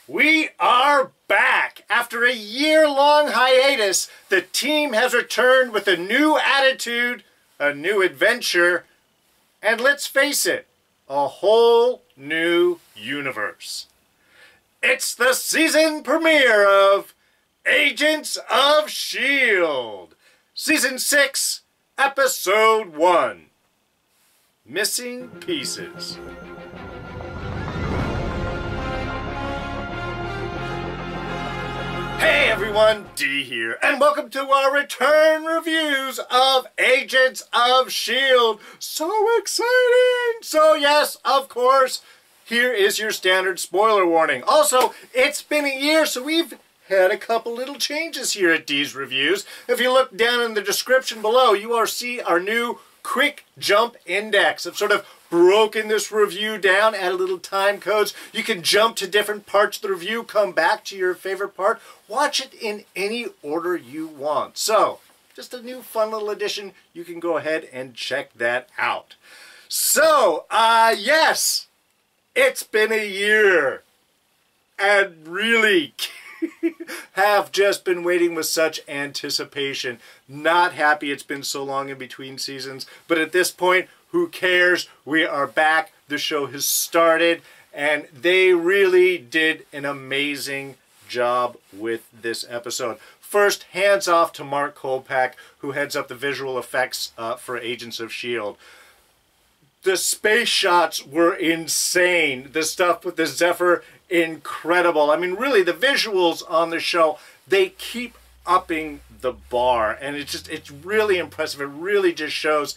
We are back! After a year-long hiatus, the team has returned with a new attitude, a new adventure, and let's face it, a whole new universe. It's the season premiere of Agents of S.H.I.E.L.D. Season 6, Episode 1. Missing Pieces. Hey everyone, D here, and welcome to our return reviews of Agents of S.H.I.E.L.D. So exciting! So yes, of course, here is your standard spoiler warning. Also, it's been a year, so we've had a couple little changes here at D's Reviews. If you look down in the description below, you will see our new quick jump index. I've sort of broken this review down, added little time codes. You can jump to different parts of the review, come back to your favorite part, watch it in any order you want. So, just a new fun little addition. You can go ahead and check that out. So, yes, it's been a year, and really have just been waiting with such anticipation. Not happy it's been so long in between seasons, but at this point, who cares? We are back. The show has started, and they really did an amazing job with this episode. First, hands off to Mark Kolpak, who heads up the visual effects for Agents of S.H.I.E.L.D. The space shots were insane. The stuff with the Zephyr, incredible. I mean, really, the visuals on the show, they keep upping the bar, and it's really impressive. It really just shows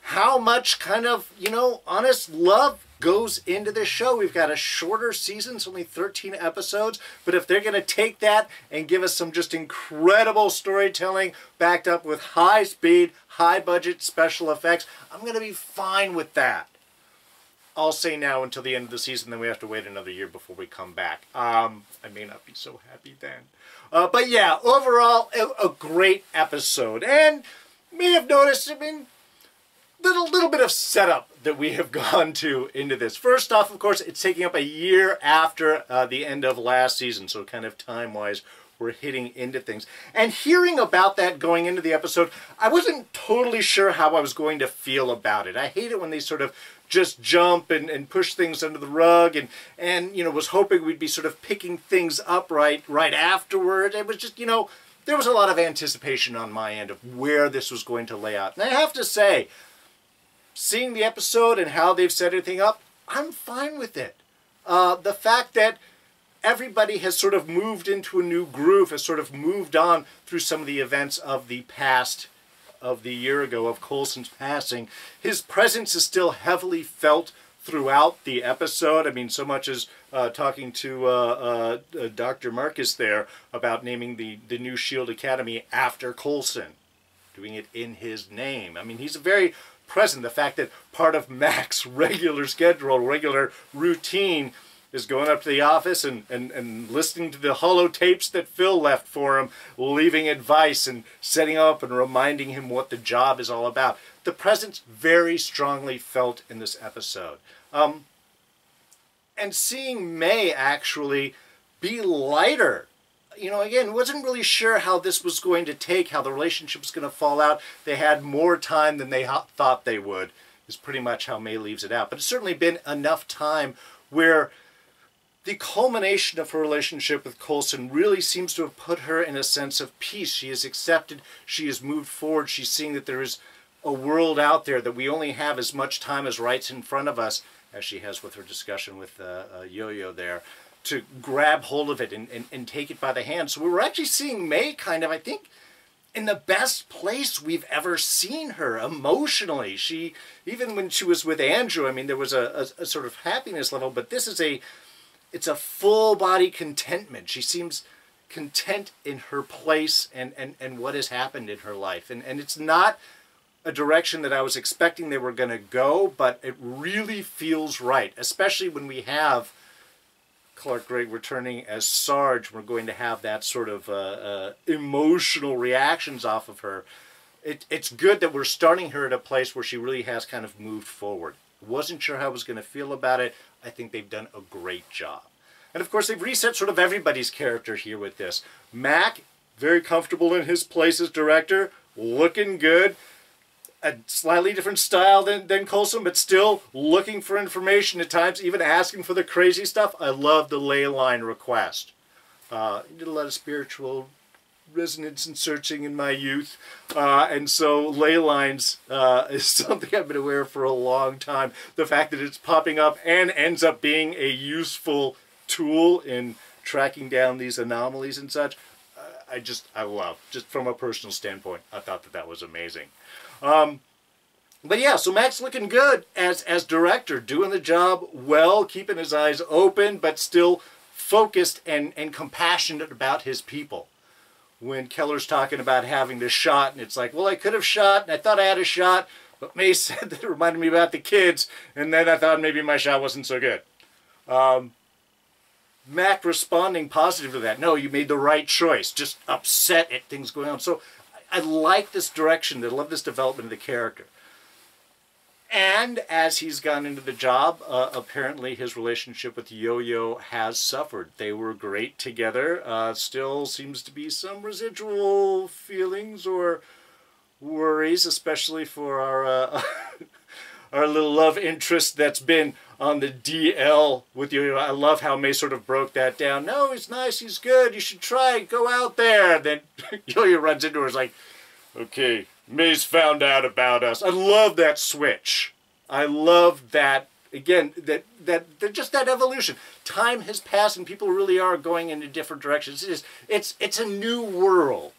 how much kind of, honest love goes into this show. We've got a shorter season, it's only 13 episodes, but if they're going to take that and give us some just incredible storytelling backed up with high speed, high budget special effects, I'm going to be fine with that. I'll say now until the end of the season, then we have to wait another year before we come back. I may not be so happy then. But yeah, overall, a great episode. And you may have noticed, little bit of setup that we have gone to into this. First off, of course, it's taking up a year after the end of last season, so kind of time-wise, we're hitting into things. And hearing about that going into the episode, I wasn't totally sure how I was going to feel about it. I hate it when they sort of just jump and push things under the rug, and was hoping we'd be sort of picking things up right afterward. It was just, there was a lot of anticipation on my end of where this was going to lay out. And I have to say, seeing the episode and how they've set everything up, I'm fine with it. The fact that everybody has sort of moved into a new groove, has sort of moved on through some of the events of the past, of the year ago, of Coulson's passing. His presence is still heavily felt throughout the episode. I mean, so much as talking to Dr. Marcus there about naming the new S.H.I.E.L.D. Academy after Coulson, doing it in his name. I mean, he's a very present. The fact that part of Mac's regular schedule, regular routine, is going up to the office and listening to the holotapes that Phil left for him, leaving advice and setting up and reminding him what the job is all about. The presence very strongly felt in this episode. And seeing May actually be lighter, again, wasn't really sure how this was going to take, how the relationship was going to fall out. They had more time than they thought they would, is pretty much how May leaves it out. But it's certainly been enough time where the culmination of her relationship with Coulson really seems to have put her in a sense of peace. She has accepted, she has moved forward, she's seeing that there is a world out there, that we only have as much time as right's in front of us, as she has with her discussion with Yo-Yo there, to grab hold of it and take it by the hand. So we were actually seeing May kind of, I think, in the best place we've ever seen her emotionally. She, even when she was with Andrew, I mean, there was a sort of happiness level, but this is it's a full body contentment. She seems content in her place and what has happened in her life. And it's not a direction that I was expecting they were going to go, but it really feels right, especially when we have Clark Gregg returning as Sarge. We're going to have that sort of emotional reactions off of her. It's good that we're starting her at a place where she really has kind of moved forward. Wasn't sure how I was going to feel about it. I think they've done a great job. And of course, they've reset sort of everybody's character here with this. Mac, very comfortable in his place as director, looking good. A slightly different style than Coulson, but still looking for information at times, even asking for the crazy stuff. I love the ley line request. He did a lot of spiritual resonance and searching in my youth, and so ley lines is something I've been aware of for a long time. The fact that it's popping up and ends up being a useful tool in tracking down these anomalies and such, I love. Just from a personal standpoint, I thought that was amazing. But yeah, so Mac's looking good as director, doing the job well, keeping his eyes open, but still focused and compassionate about his people. When Keller's talking about having the shot, and it's like, well, I could have shot, and I thought I had a shot, but May said that it reminded me about the kids, and then I thought maybe my shot wasn't so good. Mac responding positive to that. No, you made the right choice. Just upset at things going on. So I like this direction. I love this development of the character. And as he's gone into the job, apparently his relationship with Yo-Yo has suffered. They were great together. Still seems to be some residual feelings or worries, especially for our our little love interest that's been on the DL with Yo-Yo. I love how May sort of broke that down. No, he's nice, he's good, you should try it, go out there. Then Yo-Yo runs into her, is like, okay, May's found out about us. I love that switch. I love that, again, that just that evolution. Time has passed and people really are going into different directions. It's a new world.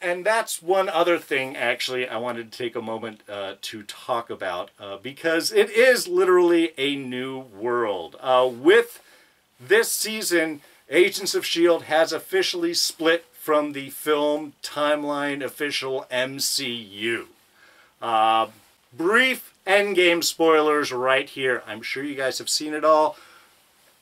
And that's one other thing, actually, I wanted to take a moment to talk about, because it is literally a new world. With this season, Agents of S.H.I.E.L.D. has officially split from the film timeline official MCU. Brief endgame spoilers right here. I'm sure you guys have seen it all.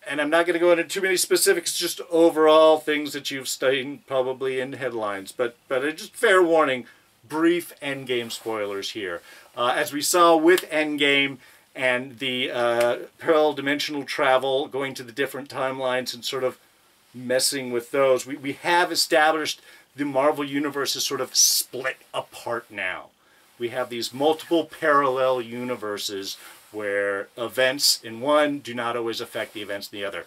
And I'm not going to go into too many specifics, just overall things that you've seen probably in headlines. But just fair warning, brief endgame spoilers here. As we saw with Endgame and the parallel dimensional travel, going to the different timelines and sort of messing with those, we have established the Marvel Universe is sort of split apart now. We have these multiple parallel universes where events in one do not always affect the events in the other.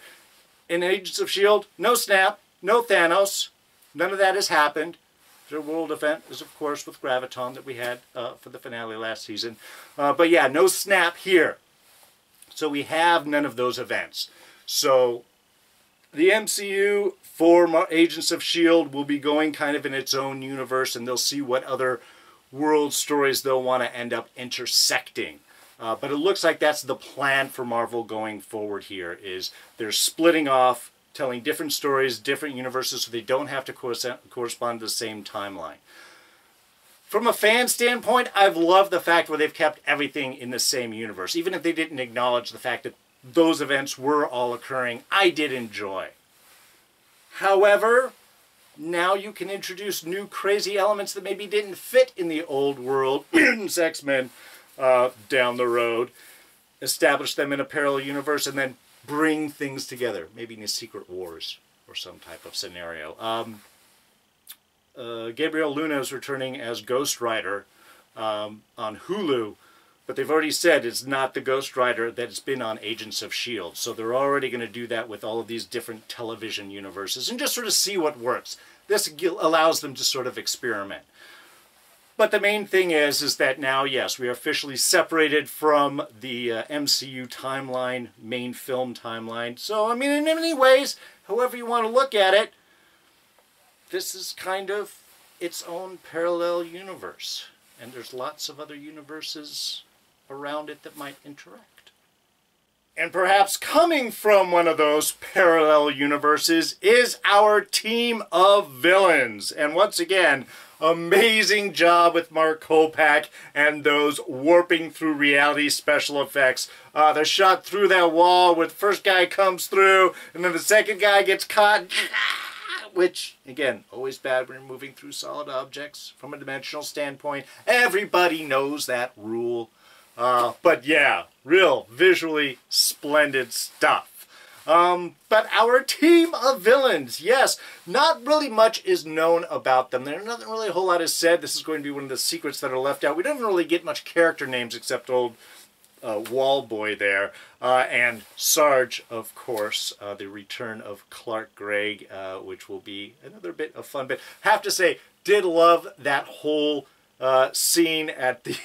In Agents of S.H.I.E.L.D., no snap, no Thanos, none of that has happened. The world event is, of course, with Graviton that we had for the finale last season. But yeah, no snap here. So we have none of those events. So the MCU for Agents of S.H.I.E.L.D. will be going kind of in its own universe, and they'll see what other world stories they'll want to end up intersecting. But it looks like that's the plan for Marvel going forward here, is they're splitting off, telling different stories, different universes, so they don't have to correspond to the same timeline. From a fan standpoint, I've loved the fact where they've kept everything in the same universe. Even if they didn't acknowledge the fact that those events were all occurring, I did enjoy. However, now you can introduce new crazy elements that maybe didn't fit in the old world, mutants, X-Men, down the road, establish them in a parallel universe, and then bring things together, maybe in a Secret Wars or some type of scenario. Gabriel Luna is returning as Ghost Rider on Hulu, but they've already said it's not the Ghost Rider that's been on Agents of S.H.I.E.L.D. So they're already going to do that with all of these different television universes and just sort of see what works. This allows them to sort of experiment. But the main thing is that now, yes, we are officially separated from the MCU timeline, main film timeline. So, I mean, in many ways, however you want to look at it, this is kind of its own parallel universe. And there's lots of other universes around it that might interact. And perhaps coming from one of those parallel universes is our team of villains. And once again, amazing job with Mark Kolpak and those warping through reality special effects. The shot through that wall where the first guy comes through and then the second guy gets caught. Which, again, always bad when you're moving through solid objects from a dimensional standpoint. Everybody knows that rule. But yeah, real visually splendid stuff. But our team of villains, yes, not really much is known about them. There's nothing really a whole lot is said. This is going to be one of the secrets that are left out. We don't really get much character names except old Wall Boy there, and Sarge, of course, the return of Clark Gregg, which will be another bit of fun. But have to say, did love that whole scene at the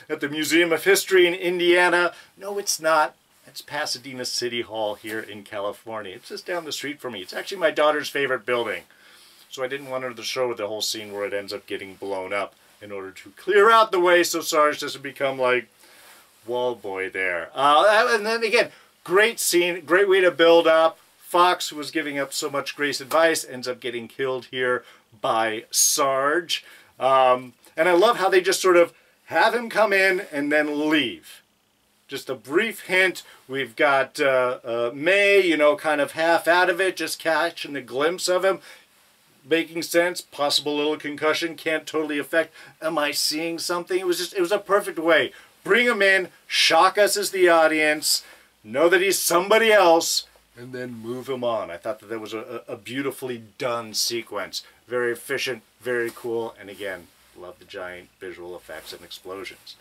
at the Museum of History in Indiana. No, it's not. It's Pasadena City Hall here in California. It's just down the street from me. It's actually my daughter's favorite building. So I didn't want her to show the whole scene where it ends up getting blown up in order to clear out the way so Sarge doesn't become like Wall Boy there. And then again, great scene, great way to build up. Fox, who was giving up so much grace advice, ends up getting killed here by Sarge. And I love how they just sort of have him come in and then leave. Just a brief hint. We've got May, you know, kind of half out of it, just catching a glimpse of him. Making sense, possible little concussion, can't totally affect. Am I seeing something? It was a perfect way. Bring him in, shock us as the audience, know that he's somebody else, and then move him on. I thought that was a beautifully done sequence. Very efficient, very cool, and again, love the giant visual effects and explosions.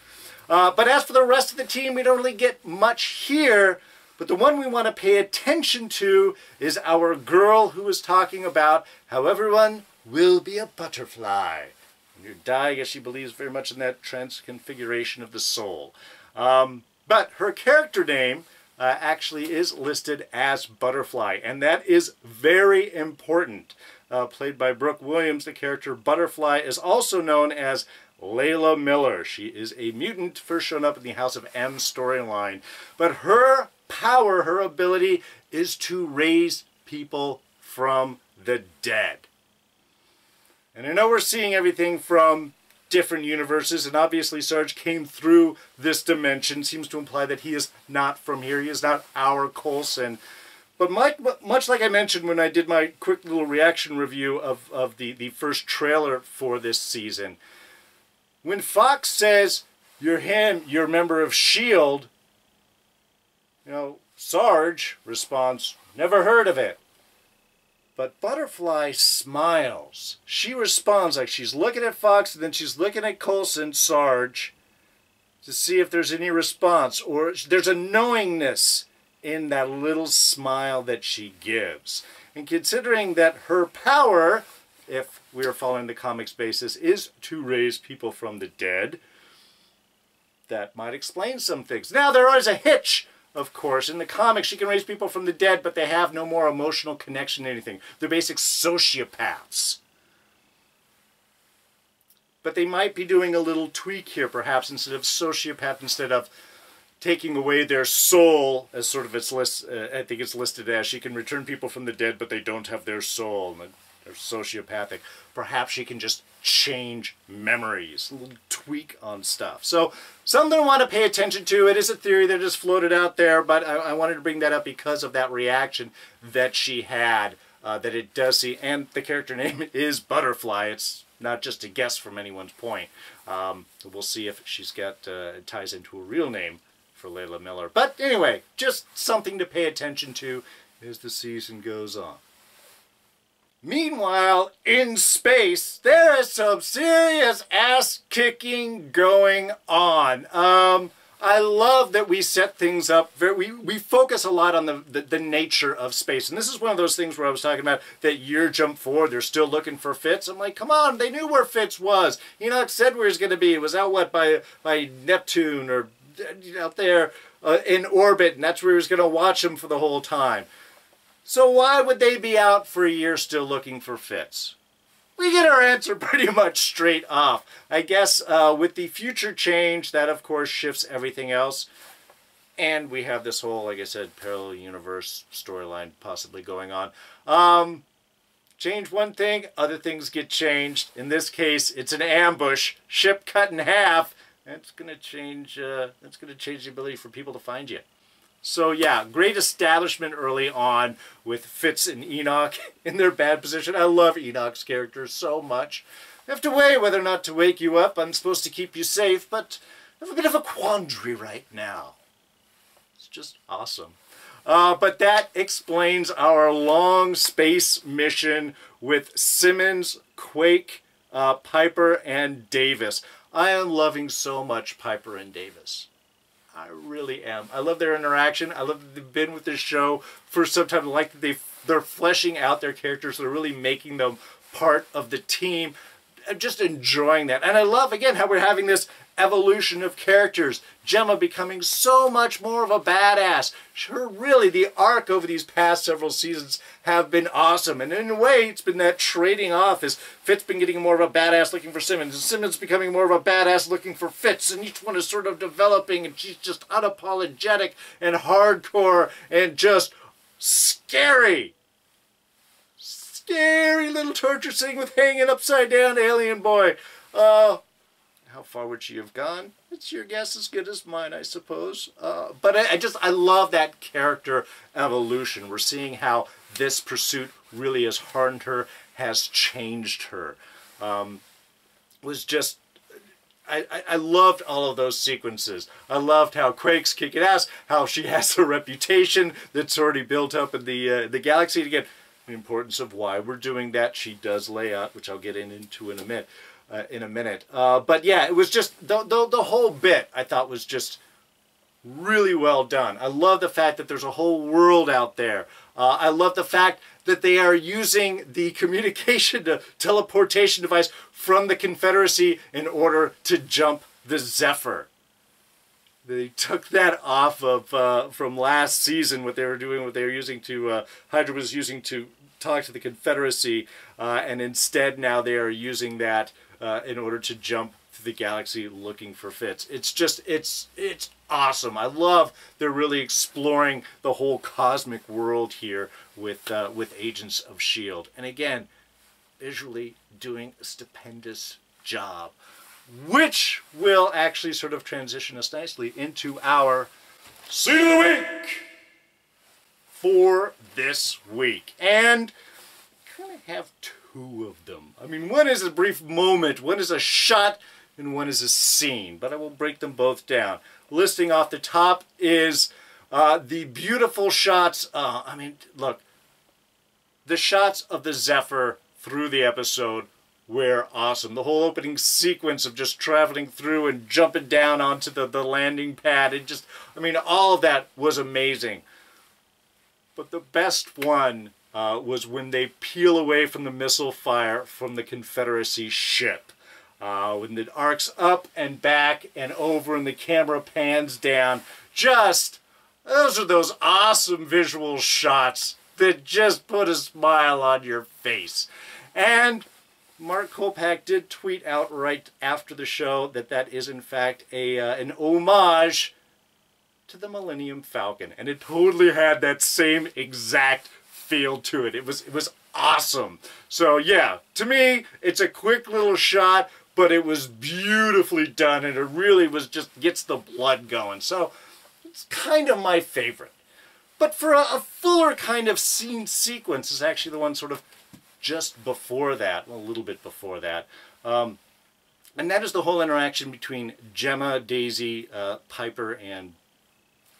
But as for the rest of the team, we don't really get much here. But the one we want to pay attention to is our girl who is talking about how everyone will be a butterfly. When you die, I guess she believes very much in that transconfiguration of the soul. But her character name actually is listed as Butterfly, and that is very important. Played by Brooke Williams, the character Butterfly is also known as Layla Miller. She is a mutant, first shown up in the House of M storyline. But her power, her ability, is to raise people from the dead. And I know we're seeing everything from different universes, and obviously Sarge came through this dimension. Seems to imply that he is not from here. He is not our Coulson. But much like I mentioned when I did my quick little reaction review of the first trailer for this season, when Fox says, you're him, you're a member of S.H.I.E.L.D., you know, Sarge responds, never heard of it. But Butterfly smiles. She responds like she's looking at Fox and then she's looking at Coulson, Sarge, to see if there's any response. Or there's a knowingness in that little smile that she gives. And considering that her power, if we are following the comics basis, is to raise people from the dead, that might explain some things. Now, there is a hitch. Of course, in the comics, she can raise people from the dead, but they have no more emotional connection to anything. They're basic sociopaths. But they might be doing a little tweak here, perhaps, instead of sociopath, instead of taking away their soul, as sort of it's I think it's listed as, she can return people from the dead, but they don't have their soul. They're sociopathic. Perhaps she can just change memories, a little tweak on stuff. So something I want to pay attention to. It is a theory that is floated out there, but I wanted to bring that up because of that reaction that she had, that it does see, and the character name is Butterfly. It's not just a guess from anyone's point. We'll see if she's got ties into a real name for Layla Miller. But anyway, just something to pay attention to as the season goes on. Meanwhile, in space, there is some serious ass-kicking going on. I love that we set things up. We focus a lot on the nature of space. And this is one of those things where I was talking about that year jump forward. They're still looking for Fitz. I'm like, come on, they knew where Fitz was. Enoch said where he was going to be. It was out, what, by Neptune or out there in orbit. And that's where he was going to watch him for the whole time. So why would they be out for a year still looking for Fitz? We get our answer pretty much straight off. I guess with the future change, that of course shifts everything else. And we have this whole, like I said, parallel universe storyline possibly going on. Change one thing, other things get changed. In this case, it's an ambush, ship cut in half. That's going to change the ability for people to find you. So yeah, great establishment early on with Fitz and Enoch in their bad position. I love Enoch's character so much. I have to weigh whether or not to wake you up. I'm supposed to keep you safe, but I have a bit of a quandary right now. It's just awesome. But that explains our long space mission with Simmons, Quake, Piper, and Davis. I am loving so much Piper and Davis. I really am. I love their interaction. I love that they've been with this show for some time. I like that they're fleshing out their characters. They're really making them part of the team. I'm just enjoying that. And I love, again, how we're having this evolution of characters. Gemma becoming so much more of a badass. Sure, really, the arc over these past several seasons have been awesome. And in a way, it's been that trading off as Fitz been getting more of a badass looking for Simmons, and Simmons becoming more of a badass looking for Fitz, and each one is sort of developing, and she's just unapologetic and hardcore and just scary. Scary little torture scene with hanging upside down alien boy. How far would she have gone? It's your guess as good as mine, I suppose. But I love that character evolution. We're seeing how this pursuit really has hardened her, has changed her. Was just, I loved all of those sequences. I loved how Quake's kicking ass, how she has a reputation that's already built up in the galaxy. And again, the importance of why we're doing that, she does lay out, which I'll get into in a minute. But yeah, it was just, the whole bit I thought was just really well done. I love the fact that there's a whole world out there. I love the fact that they are using the communication to teleportation device from the Confederacy in order to jump the Zephyr. They took that off of from last season, what they were doing, what they were using to, Hydra was using to talk to the Confederacy, and instead now they are using that in order to jump through the galaxy looking for Fitz. It's just, it's awesome. I love they're really exploring the whole cosmic world here with Agents of S.H.I.E.L.D. And again, visually doing a stupendous job, which will actually sort of transition us nicely into our Scene of the Week for this week. And I kind of have two of them. I mean, one is a brief moment, one is a shot, and one is a scene. But I will break them both down. Listing off the top is the beautiful shots. I mean, look, the shots of the Zephyr through the episode were awesome. The whole opening sequence of just traveling through and jumping down onto the landing pad. It just, I mean, all of that was amazing. But the best one was when they peel away from the missile fire from the Confederacy ship. When it arcs up and back and over and the camera pans down. Just, those are those awesome visual shots that just put a smile on your face. And Mark Kolpak did tweet out right after the show that that is in fact an homage to the Millennium Falcon, and it totally had that same exact feel to it. It was awesome. So yeah, to me, it's a quick little shot, but it was beautifully done, and it really was just gets the blood going. So it's kind of my favorite. But for a fuller kind of scene sequence is actually the one sort of just before that, well, a little bit before that. And that is the whole interaction between Gemma, Daisy, Piper, and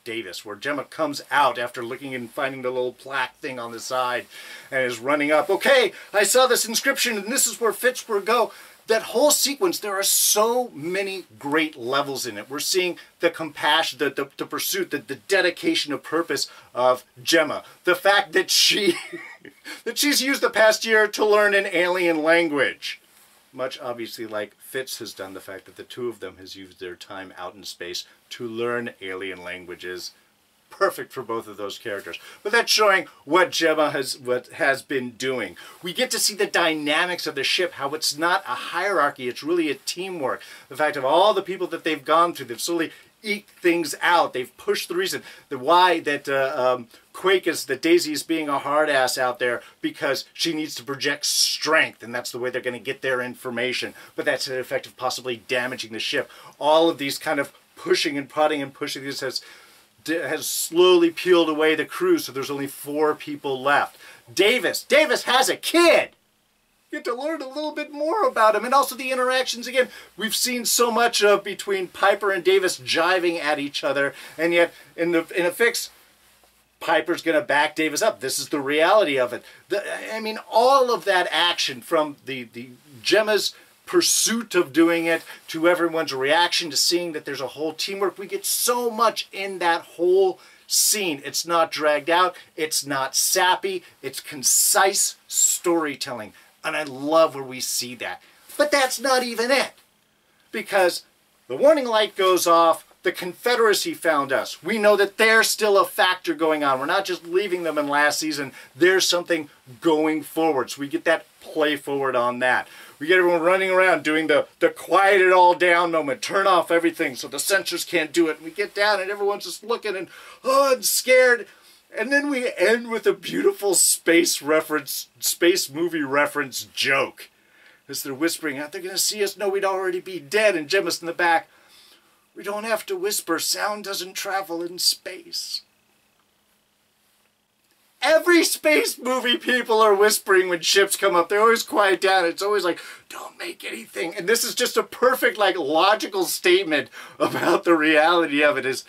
Davis, where Gemma comes out after looking and finding the little plaque thing on the side and is running up. Okay, I saw this inscription and this is where Fitz will go. That whole sequence, there are so many great levels in it. We're seeing the compassion, the pursuit, the dedication of purpose of Gemma. The fact that she's used the past year to learn an alien language. Much obviously like Fitz has done, the fact that the two of them has used their time out in space to learn alien languages. Perfect for both of those characters. But that's showing what Gemma has been doing. We get to see the dynamics of the ship, how it's not a hierarchy, it's really a teamwork. The fact of all the people that they've gone through, they've slowly eked things out. They've pushed the reason, the why that Quake is, that Daisy is being a hard ass out there because she needs to project strength, and that's the way they're going to get their information. But that's an effect of possibly damaging the ship. All of these kind of pushing and prodding and pushing this has slowly peeled away the crew, so there's only 4 people left. Davis has a kid! You get to learn a little bit more about him, and also the interactions. Again, we've seen so much of between Piper and Davis jiving at each other, and yet in a fix, Piper's going to back Davis up. This is the reality of it. I mean, all of that action from the Gemma's pursuit of doing it to everyone's reaction to seeing that there's a whole teamwork. We get so much in that whole scene. It's not dragged out. It's not sappy. It's concise storytelling. And I love where we see that. But that's not even it. Because the warning light goes off. The Confederacy found us. We know that there's still a factor going on. We're not just leaving them in last season. There's something going forward. So we get that play forward on that. We get everyone running around doing the quiet it all down moment. Turn off everything so the censors can't do it. And we get down and everyone's just looking and, oh, and scared. And then we end with a beautiful space movie reference joke. As they're whispering out, they're going to see us. No, we'd already be dead. And Gemma's in the back. We don't have to whisper. Sound doesn't travel in space. Every space movie people are whispering when ships come up. They always quiet down. It's always like, don't make anything. And this is just a perfect, like, logical statement about the reality of it is,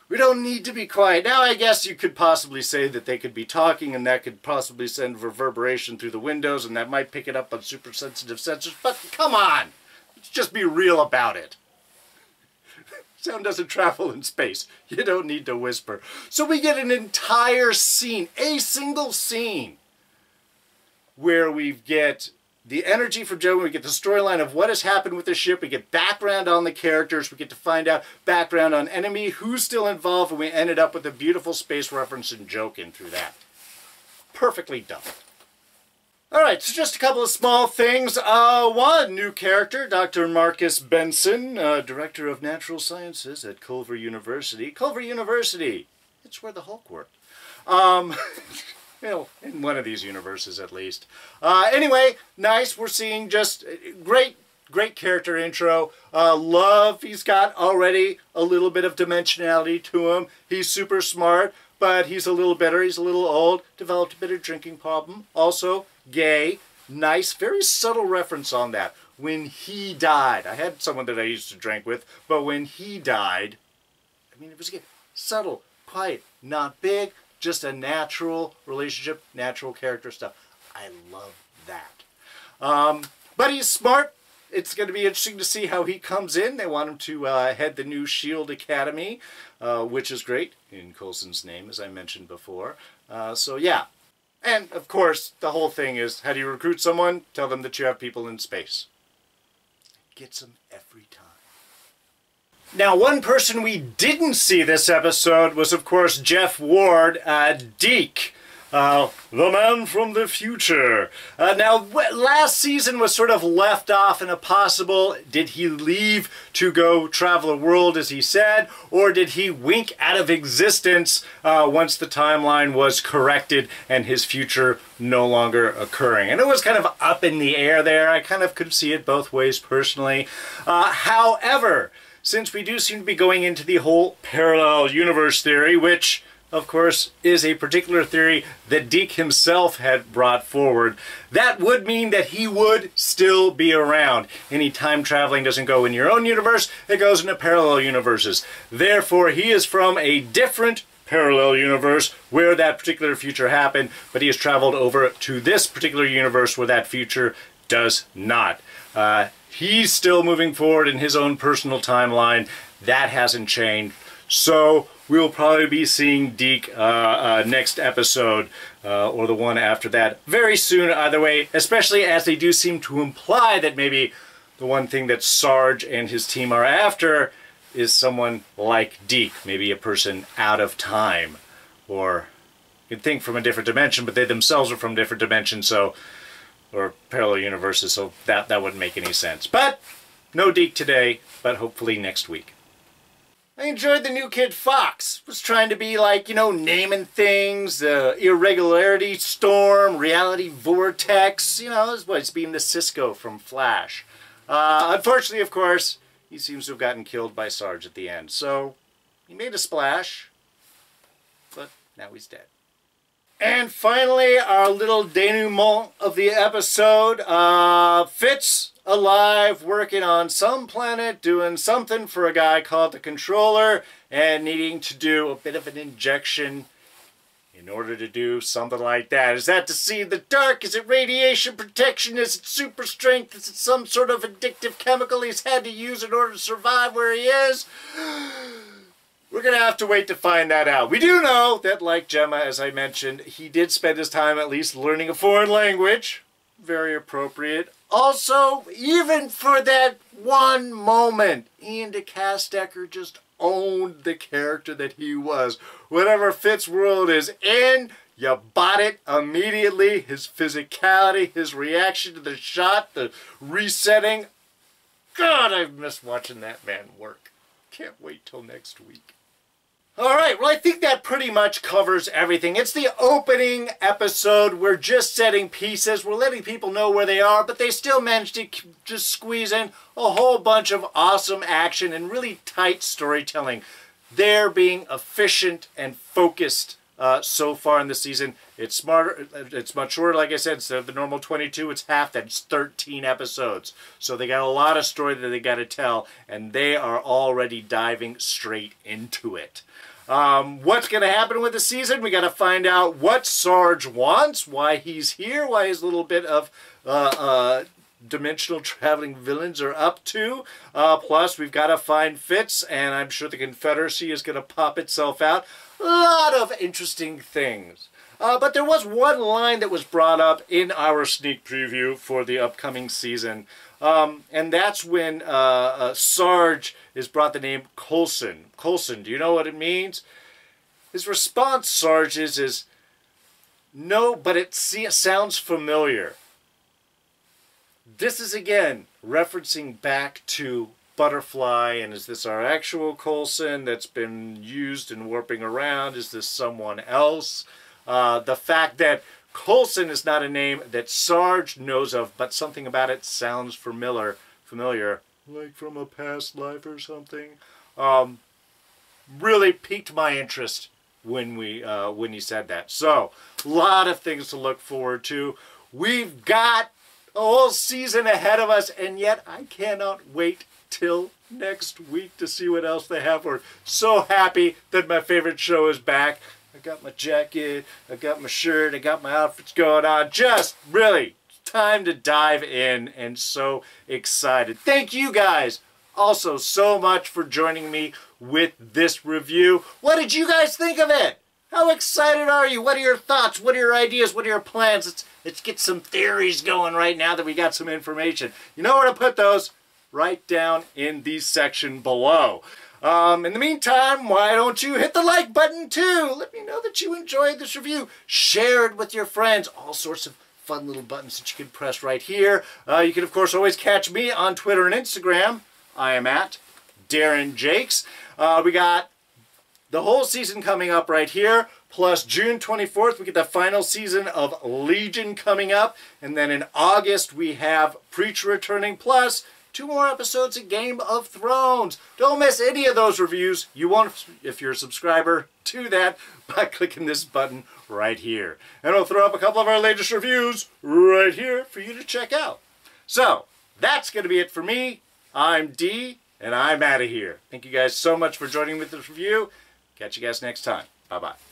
we don't need to be quiet. Now, I guess you could possibly say that they could be talking and that could possibly send reverberation through the windows and that might pick it up on super sensitive sensors. But come on, let's just be real about it. Sound doesn't travel in space. You don't need to whisper. So we get an entire scene, a single scene, where we get the energy from Joe, we get the storyline of what has happened with the ship, we get background on the characters, we get to find out background on enemy, who's still involved, and we ended up with a beautiful space reference and joke in through that. Perfectly done. Alright, so just a couple of small things. One new character, Dr. Marcus Benson, Director of Natural Sciences at Culver University. Culver University! It's where the Hulk worked. You know, in one of these universes at least. Anyway, nice. We're seeing just great character intro. Love, he's got already a little bit of dimensionality to him. He's super smart, but he's a little bitter. He's a little old. Developed a bit of drinking problem. Also, gay. Nice, very subtle reference on that. When he died, I had someone that I used to drink with, but when he died, I mean, it was again, subtle, quiet, not big, just a natural relationship, natural character stuff. I love that. But he's smart. It's going to be interesting to see how he comes in. They want him to head the new S.H.I.E.L.D. Academy, which is great, in Coulson's name, as I mentioned before. So, yeah. And, of course, the whole thing is, how do you recruit someone? Tell them that you have people in space. Gets them every time. Now, one person we didn't see this episode was, of course, Jeff Ward, Deke, the man from the future. Now, last season was sort of left off in a possible, did he leave to go travel the world, as he said, or did he wink out of existence once the timeline was corrected and his future no longer occurring? And it was kind of up in the air there. I kind of could see it both ways personally. However, since we do seem to be going into the whole parallel universe theory, which, of course, is a particular theory that Deke himself had brought forward, that would mean that he would still be around. Any time traveling doesn't go in your own universe, it goes into parallel universes. Therefore, he is from a different parallel universe where that particular future happened, but he has traveled over to this particular universe where that future does not. He's still moving forward in his own personal timeline. That hasn't changed. So we'll probably be seeing Deke next episode or the one after that very soon either way, especially as they do seem to imply that maybe the one thing that Sarge and his team are after is someone like Deke, maybe a person out of time, or you could think from a different dimension, but they themselves are from different dimensions, so, or parallel universes, so that wouldn't make any sense. But no Deke today, but hopefully next week. I enjoyed the new kid Fox. Was trying to be like, you know, naming things, irregularity storm, reality vortex, you know, it's being the Cisco from Flash. Unfortunately, of course, he seems to have gotten killed by Sarge at the end. So, he made a splash, but now he's dead. And finally, our little denouement of the episode. Fitz, alive, working on some planet, doing something for a guy called the Controller, and needing to do a bit of an injection in order to do something like that. Is that to see in the dark? Is it radiation protection? Is it super strength? Is it some sort of addictive chemical he's had to use in order to survive where he is? We're going to have to wait to find that out. We do know that, like Gemma, as I mentioned, he did spend his time at least learning a foreign language. Very appropriate. Also, even for that one moment, Ian DeCastecker just owned the character that he was. Whatever Fitz world is in, you bought it immediately. His physicality, his reaction to the shot, the resetting. God, I've missed watching that man work. Can't wait till next week. Alright, well I think that pretty much covers everything. It's the opening episode. We're just setting pieces. We're letting people know where they are, but they still managed to just squeeze in a whole bunch of awesome action and really tight storytelling. They're being efficient and focused so far in the season. It's smarter. It's much shorter, like I said. Instead of the normal 22, it's half that. It's 13 episodes. So they got a lot of story that they got to tell, and they are already diving straight into it. What's going to happen with the season? We got to find out what Sarge wants, why he's here, why his little bit of dimensional traveling villains are up to. Plus, we've got to find Fitz, and I'm sure the Confederacy is going to pop itself out. A lot of interesting things. But there was one line that was brought up in our sneak preview for the upcoming season. And that's when Sarge is brought the name Coulson. Coulson, do you know what it means? His response, Sarge, is no, but it sounds familiar. This is, again, referencing back to Butterfly, and is this our actual Coulson that's been used and warping around? Is this someone else? The fact that Coulson is not a name that Sarge knows of, but something about it sounds familiar, like from a past life or something. Really piqued my interest when he said that. So, a lot of things to look forward to. We've got a whole season ahead of us, and yet I cannot wait till next week to see what else they have. We're so happy that my favorite show is back. I got my jacket, I got my shirt, I got my outfits going on. Just really time to dive in, and so excited. Thank you guys also so much for joining me with this review. What did you guys think of it? How excited are you? What are your thoughts? What are your ideas? What are your plans? Let's get some theories going right now that we got some information. You know where to put those? Right down in the section below. In the meantime, why don't you hit the like button too? Let me know that you enjoyed this review. Share it with your friends. All sorts of fun little buttons that you can press right here. You can, of course, always catch me on Twitter and Instagram. I am at Darren Jakes. We got the whole season coming up right here. Plus June 24th, we get the final season of Legion coming up. And then in August, we have Preacher returning. Plus 2 more episodes of Game of Thrones. Don't miss any of those reviews. You won't if you're a subscriber to that by clicking this button right here. And I'll throw up a couple of our latest reviews right here for you to check out. So, that's going to be it for me. I'm D, and I'm out of here. Thank you guys so much for joining me with this review. Catch you guys next time. Bye-bye.